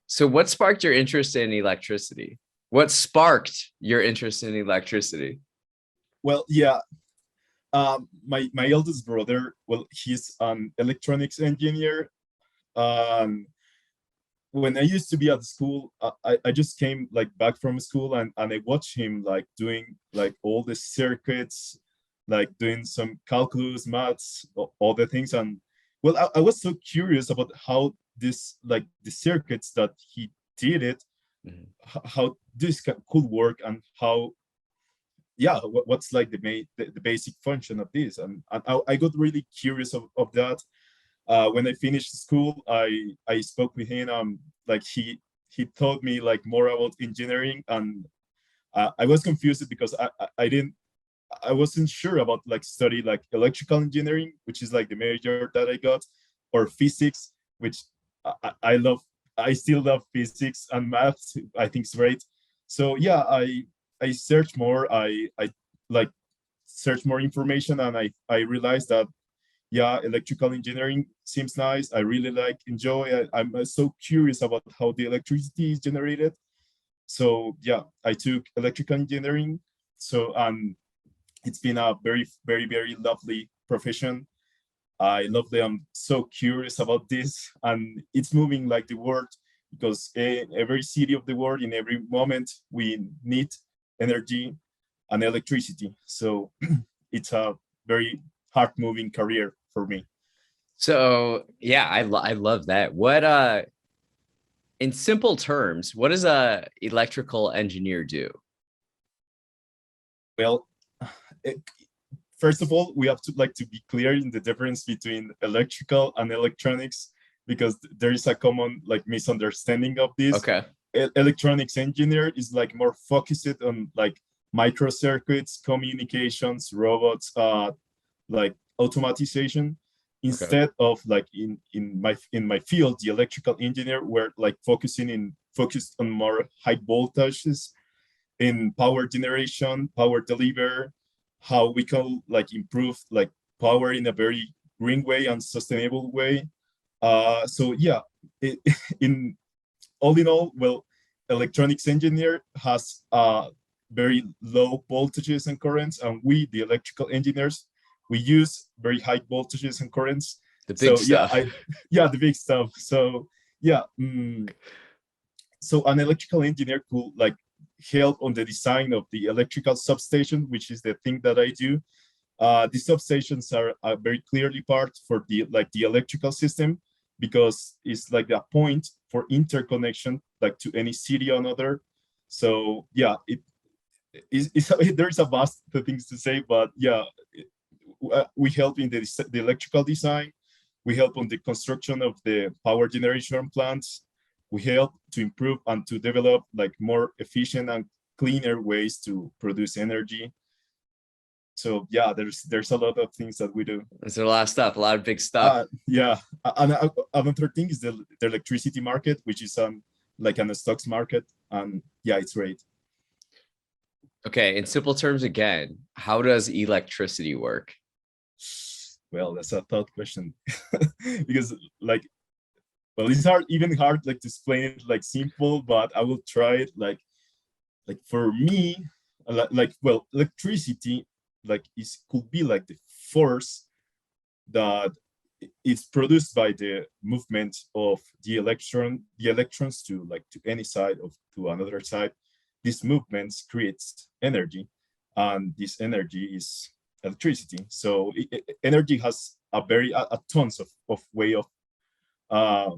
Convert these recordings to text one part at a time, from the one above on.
So what sparked your interest in electricity? What sparked your interest in electricity? Well, yeah, my eldest brother, well, he's an electronics engineer. Um, when I used to be at school, I just came like back from school and I watched him like doing like all the circuits, like doing some calculus, maths, all the things. And well, I was so curious about how this like the circuits that he did it, Mhm. how this could work and how yeah what's like the basic function of this and I got really curious of that when I finished school I spoke with him like he taught me like more about engineering and I was confused because I didn't I wasn't sure about like study like electrical engineering which is like the major that I got or physics which I love I still love physics and maths I think it's great so yeah I searched more I like searched more information and I realized that yeah electrical engineering seems nice I really like enjoy I'm so curious about how the electricity is generated so yeah I took electrical engineering so it's been a very lovely profession I love that I'm so curious about this and it's moving like the world because every city of the world in every moment we need energy and electricity so it's a very hard moving career for me. So yeah, I love that. What in simple terms, what does a electrical engineer do? Well, it, first of all, we have to like to be clear in the difference between electrical and electronics because there is a common like misunderstanding of this. Okay. Electronics engineer is like more focused on like microcircuits, communications, robots, like automatization Okay. instead of like in my field the electrical engineer we're like focused on more high voltages in power generation, power deliver, how we can like improve like power in a very green way and sustainable way. So yeah, it, in in all, well, electronics engineer has very low voltages and currents, and we, the electrical engineers, we use very high voltages and currents. The big So yeah, stuff. yeah, the big stuff. So yeah, so an electrical engineer could like help on the design of the electrical substation, which is the thing that I do. The substations are very clearly part for the like the electrical system because it's like a point for interconnection like to any city or another. So yeah, there's a vast things to say, but yeah, we help in the electrical design. We help on the construction of the power generation plants. We help to improve and to develop like more efficient and cleaner ways to produce energy. So yeah, there's a lot of things that we do. There's a lot of stuff, a lot of big stuff. Yeah, and another thing is the electricity market, which is like an stocks market, and yeah, it's great. Okay, in simple terms again, how does electricity work? Well, that's a thought question because like well, it's hard even hard like to explain it like simple, but I will try it like for me like well electricity like is could be like the force that is produced by the movement of the electrons to like to any side of to another side. These movements creates energy, and this energy is electricity. So energy has a tons of way of uh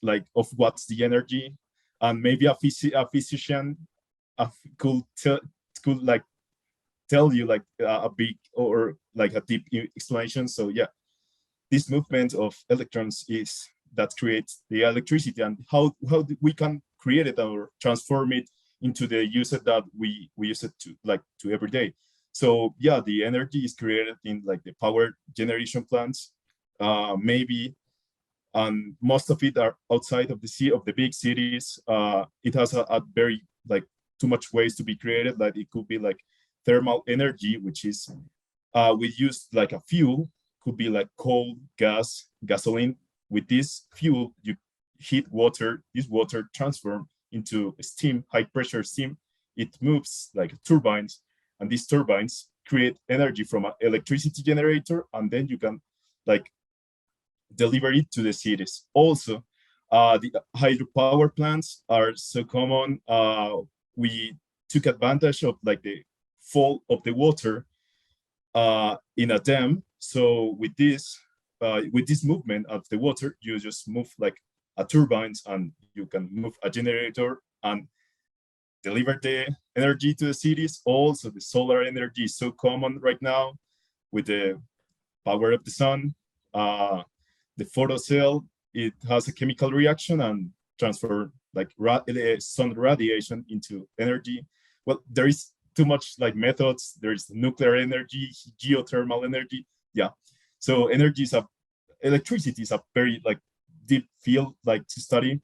like of what's the energy, and maybe a physician could could like tell you like a big or like a deep explanation. So yeah, this movement of electrons is that creates the electricity and how we can create it or transform it into the user that we use it to like to every day. So yeah, the energy is created in like the power generation plants, maybe, and most of it are outside of the sea of the big cities. It has a very like too much ways to be created. Like it could be like thermal energy, which is we use like a fuel, could be like coal, gas, gasoline. With this fuel, heat water, this water transform into steam, high pressure steam. It moves like turbines, and these turbines create energy from an electricity generator, and then you can like deliver it to the cities. Also, the hydropower plants are so common. We took advantage of like the fall of the water in a dam. So with this movement of the water, you just move like a turbines, and you can move a generator and deliver the energy to the cities. Also, the solar energy is so common right now with the power of the sun. The photocell, it has a chemical reaction and transfer like sun radiation into energy. Well, there is too much like methods. There is nuclear energy, geothermal energy. Yeah. So electricity is a very like deep field like to study,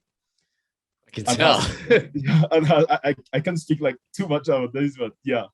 I can and tell. has yeah, and has, I can speak like too much about this, but yeah,